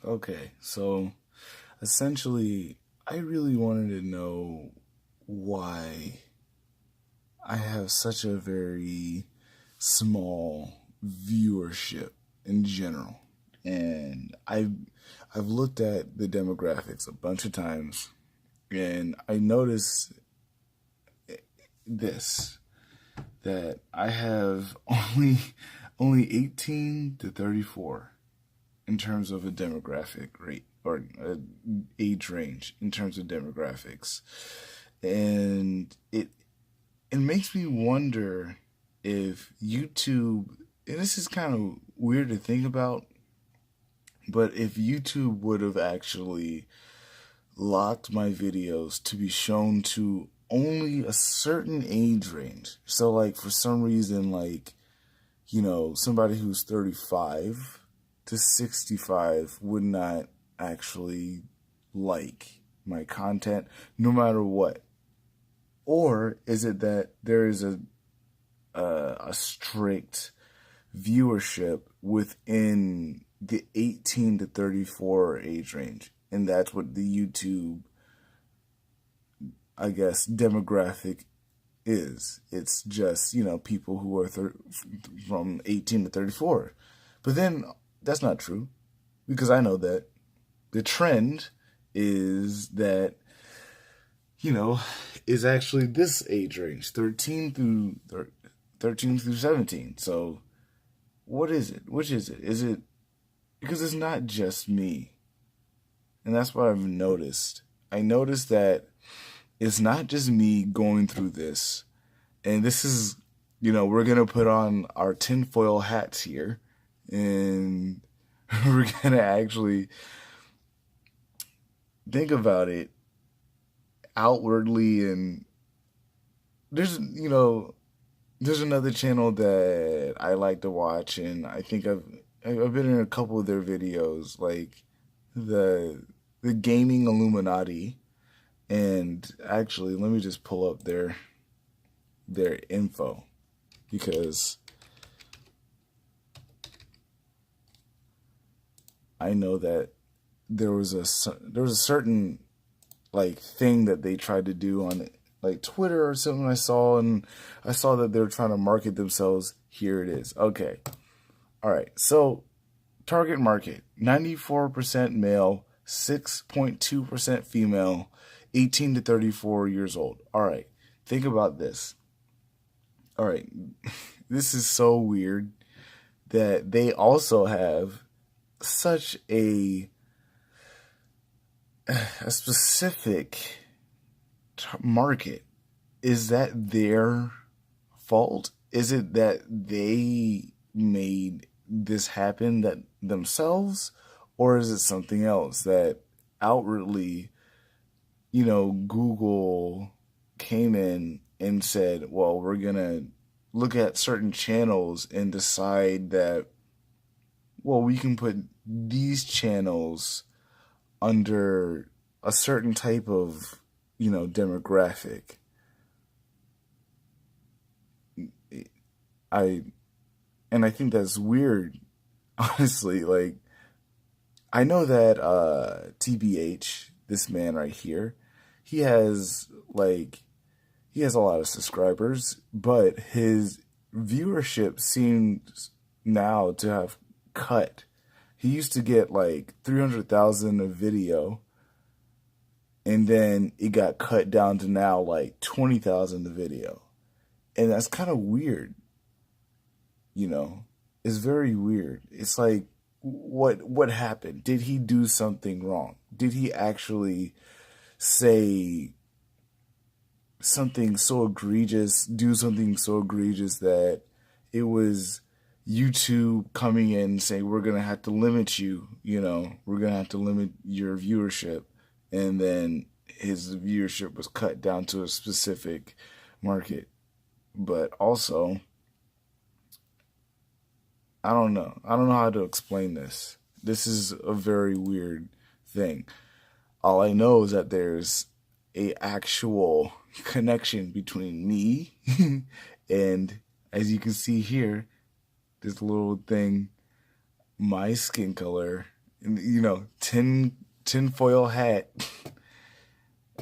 Okay, so essentially, I really wanted to know why I have such a very small viewership in general. And I've looked at the demographics a bunch of times and I noticed this that I have only 18 to 34 in terms of a demographic rate or age range in terms of demographics. And it makes me wonder if YouTube, and this is kind of weird to think about, but if YouTube would have actually locked my videos to be shown to only a certain age range. So like for some reason, like, somebody who's 35 to 65 would not actually like my content no matter what. Or is it that there is a strict viewership within the 18 to 34 age range, and that's what the YouTube, I guess, demographic is. It's just, people who are from 18 to 34. But then that's not true, because I know that the trend is that, is actually this age range, 13 through 17. So what is it? Which is it? Is it because it's not just me? And that's what I've noticed. I noticed that it's not just me going through this. And this is, we're going to put on our tinfoil hats here. And we're going to actually think about it outwardly. And there's another channel that I like to watch. And I think I've been in a couple of their videos, like the Gaming Illuminati. And actually, let me just pull up their info, because I know that there was a certain like thing that they tried to do on like Twitter or something I saw, and I saw that they were trying to market themselves. Here it is. Okay. All right. So target market, 94% male, 6.2% female, 18 to 34 years old. All right. Think about this. All right. This is so weird that they also have such a specific market. Is that their fault? Is it that they made this happen that themselves, or is it something else that outwardly, Google came in and said, well, we're going to look at certain channels and decide that, well, we can put these channels under a certain type of, demographic. I think that's weird, honestly. Like, I know that TBH, this man right here, he has a lot of subscribers, but his viewership seems now to have cut. He used to get like 300,000 a video, and then it got cut down to now like 20,000 a video. And that's kind of weird. It's very weird. It's like, what happened? Did he do something wrong? Did he actually say something so egregious, do something so egregious that it was YouTube coming in and saying, we're going to have to limit you, we're going to have to limit your viewership. And then his viewership was cut down to a specific market. But also, I don't know. I don't know how to explain this. This is a very weird thing. All I know is that there's a actual connection between me and, as you can see here, this little thing, my skin color tinfoil hat.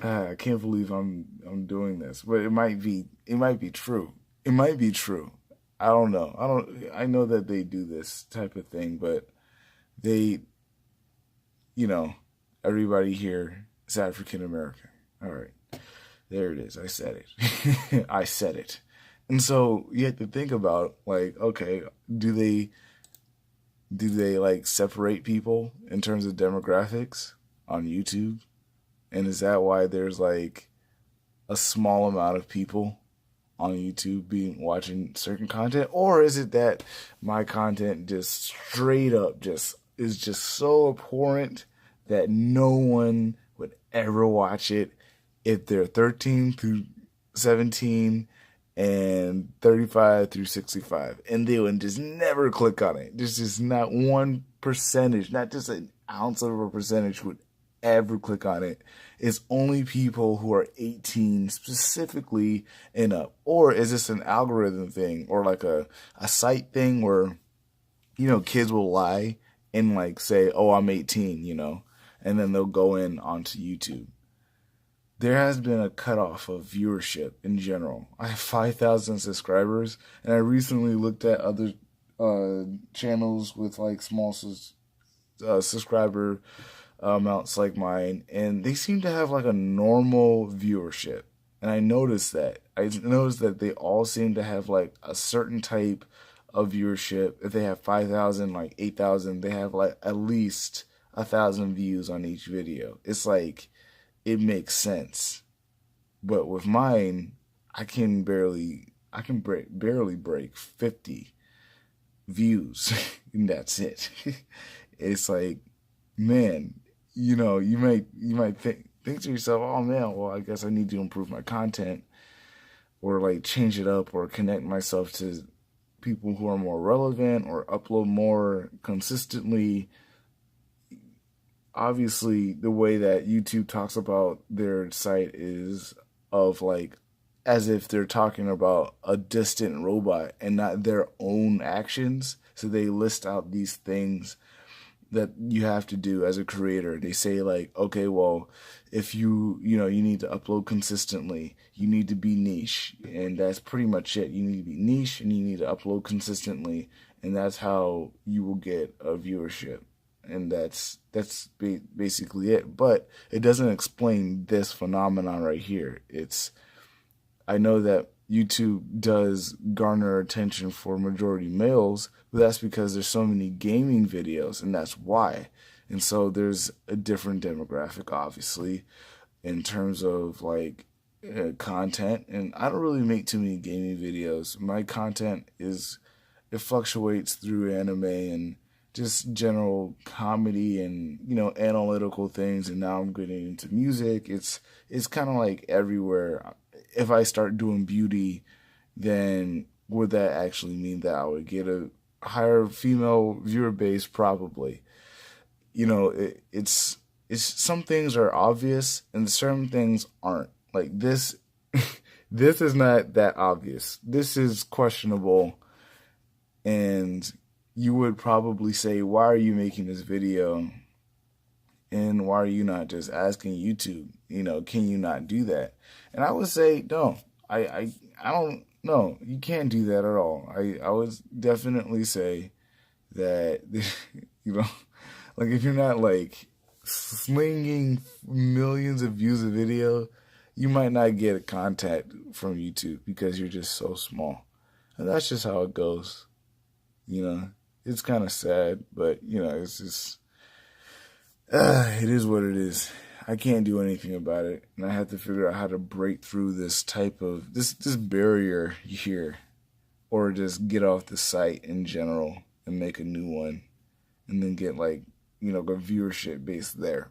I can't believe I'm doing this, but it might be true. It might be true. I don't know. I know that they do this type of thing, but they, you know, everybody here is African American. All right. There it is. I said it. I said it. And so you have to think about, like, okay, do they like separate people in terms of demographics on YouTube? And is that why there's like a small amount of people on YouTube watching certain content? Or is it that my content just straight up is just so abhorrent that no one would ever watch it if they're 13 through 17 and 35 through 65, and they would just never click on it? There's just not one percentage, not just an ounce of a percentage would ever click on it. It's only people who are 18 specifically and up. Or is this an algorithm thing, or like a site thing where, kids will lie and like say, oh, I'm 18, and then they'll go in onto YouTube. There has been a cutoff of viewership in general. I have 5,000 subscribers, and I recently looked at other channels with like small subscriber amounts like mine, and they seem to have like a normal viewership. And I noticed that. They all seem to have like a certain type of viewership. If they have 5,000, like 8,000, they have like at least 1,000 views on each video. It's like, it makes sense. But with mine, I can barely break 50 views, and that's it. It's like, man, you might think to yourself, oh man, well, I guess I need to improve my content, or like change it up, or connect myself to people who are more relevant, or upload more consistently. Obviously, the way that YouTube talks about their site is of like as if they're talking about a distant robot and not their own actions. So they list out these things that you have to do as a creator. They say like, okay, well, if you need to upload consistently, you need to be niche, and that's pretty much it. You need to be niche, and you need to upload consistently, and that's how you will get a viewership. And that's basically it. But it doesn't explain this phenomenon right here. I know that YouTube does garner attention for majority males, but that's because there's so many gaming videos, and that's why. And so there's a different demographic, obviously, in terms of like content. And I don't really make too many gaming videos. My content it fluctuates through anime and just general comedy and analytical things, and now I'm getting into music. It's kind of like everywhere. If I start doing beauty, then would that actually mean that I would get a higher female viewer base? Probably. It's some things are obvious and certain things aren't. Like this this is not that obvious. This is questionable, and you would probably say, why are you making this video? And why are you not just asking YouTube, can you not do that? And I would say, no, I don't know. You can't do that at all. I would definitely say that, like if you're not like slinging millions of views a video, you might not get a contact from YouTube because you're just so small. And that's just how it goes. It's kind of sad, but it's just, it is what it is. I can't do anything about it, and I have to figure out how to break through this type of this barrier here, or just get off the site in general and make a new one, and then get like a viewership base there.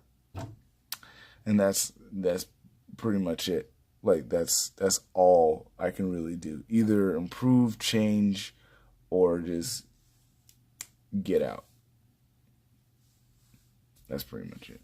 And that's pretty much it. Like that's all I can really do. Either improve, change, or just get out. That's pretty much it.